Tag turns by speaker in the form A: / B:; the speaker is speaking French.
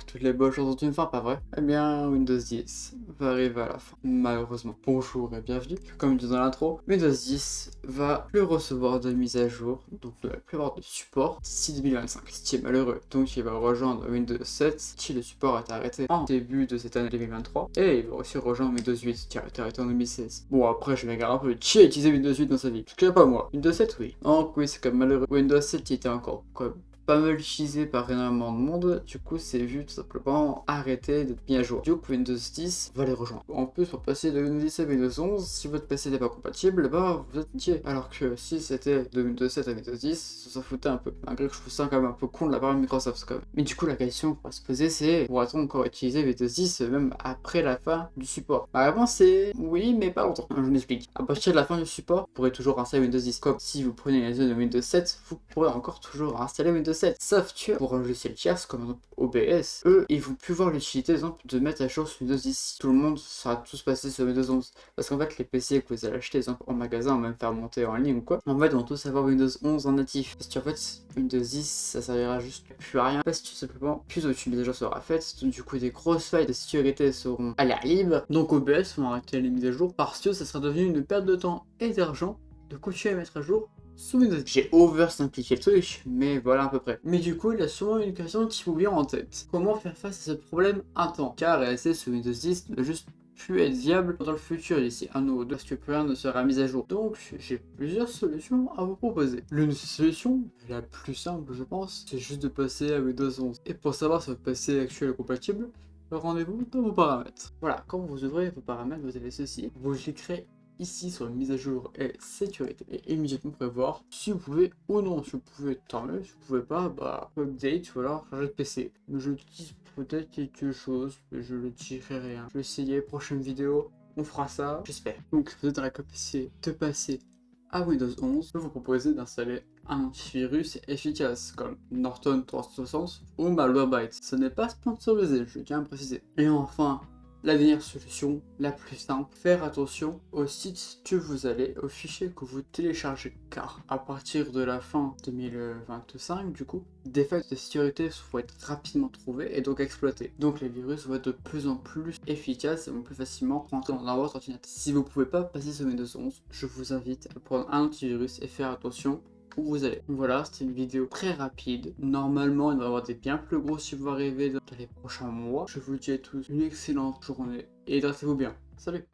A: Toutes les bonnes choses ont une fin, pas vrai? Eh bien, Windows 10 va arriver à la fin, malheureusement. Bonjour et bienvenue. Comme dit dans l'intro, Windows 10 va plus recevoir de mise à jour, donc ne va plus avoir de support d'ici 2025, ce qui est malheureux. Donc il va rejoindre Windows 7, si le support a été arrêté en début de cette année 2023, et il va aussi rejoindre Windows 8, qui a été arrêté en 2016. Bon, après, je m'égare un peu. Qui a utilisé Windows 8 dans sa vie? Je ne pas moi. Windows 7, oui. Donc oui, c'est comme malheureux. Windows 7 il était encore comme pas mal utilisé par énormément de monde, du coup c'est vu tout simplement arrêter d'être mis à jour. Du coup Windows 10 va les rejoindre. En plus pour passer de Windows 10 à Windows 11, si votre PC n'est pas compatible, bah vous êtes niqué. Alors que si c'était de Windows 7 à Windows 10, ça s'en foutait un peu. Malgré que je trouve ça quand même un peu con de la part de Microsoft quand même. Mais du coup la question qu'on va se poser c'est, pourra-t-on encore utiliser Windows 10 même après la fin du support? La réponse c'est oui mais pas longtemps. Je m'explique. À partir de la fin du support, vous pourrez toujours installer Windows 10. Comme si vous prenez les yeux de Windows 7, vous pourrez encore toujours installer Windows 7. Sauf que pour un logiciel tierce comme OBS, eux, ils vont plus voir l'utilité exemple de mettre à jour sur Windows 10. Tout le monde sera tous passé sur Windows 11. Parce qu'en fait, les PC que vous allez acheter exemple, en magasin ou même faire monter en ligne ou quoi, en fait, ils vont tous avoir Windows 11 en natif. Parce qu'en fait, Windows 10, ça servira juste plus à rien. Parce que tout simplement, plus aucune mise à jour sera faite, donc du coup, des grosses failles de sécurité seront à l'air libre. Donc OBS vont arrêter les mises à jour parce que ça sera devenu une perte de temps et d'argent de continuer à mettre à jour sous Windows. J'ai oversimplifié le truc, mais voilà à peu près. Mais du coup, il y a sûrement une question qui vous vient en tête. Comment faire face à ce problème un temps? Car rester sous Windows 10 ne va juste plus être viable dans le futur d'ici un an ou deux, parce que plus rien ne sera mis à jour. Donc, j'ai plusieurs solutions à vous proposer. L'une de ces solutions, la plus simple je pense, c'est juste de passer à Windows 11. Et pour savoir si votre PC actuel est compatible, rendez-vous dans vos paramètres. Voilà, quand vous ouvrez vos paramètres, vous avez ceci. Vous cliquerez ici sur mise à jour et sécurité et immédiatement prévoir si vous pouvez ou non. Si vous pouvez, tant mieux. Si vous pouvez pas, bah update ou alors changer de PC. Mais je utilise peut-être quelque chose, mais je ne dirai rien. Je vais essayer, prochaine vidéo, on fera ça, j'espère. Donc vous êtes dans la capacité de passer à Windows 11, je peux vous proposer d'installer un antivirus efficace comme Norton 360 ou Malwarebytes. Ce n'est pas sponsorisé, je tiens à préciser. Et enfin, la dernière solution, la plus simple, faire attention aux sites que vous allez, aux fichiers que vous téléchargez. Car à partir de la fin 2025, du coup, des failles de sécurité vont être rapidement trouvées et donc exploitées. Donc les virus vont être de plus en plus efficaces et vont plus facilement rentrer dans votre ordinateur. Si vous ne pouvez pas passer sur Windows 11, je vous invite à prendre un antivirus et faire attention où vous allez. Voilà, c'était une vidéo très rapide. Normalement, il va y avoir des bien plus gros si vous arrivez dans les prochains mois. Je vous dis à tous une excellente journée et hydratez-vous bien. Salut!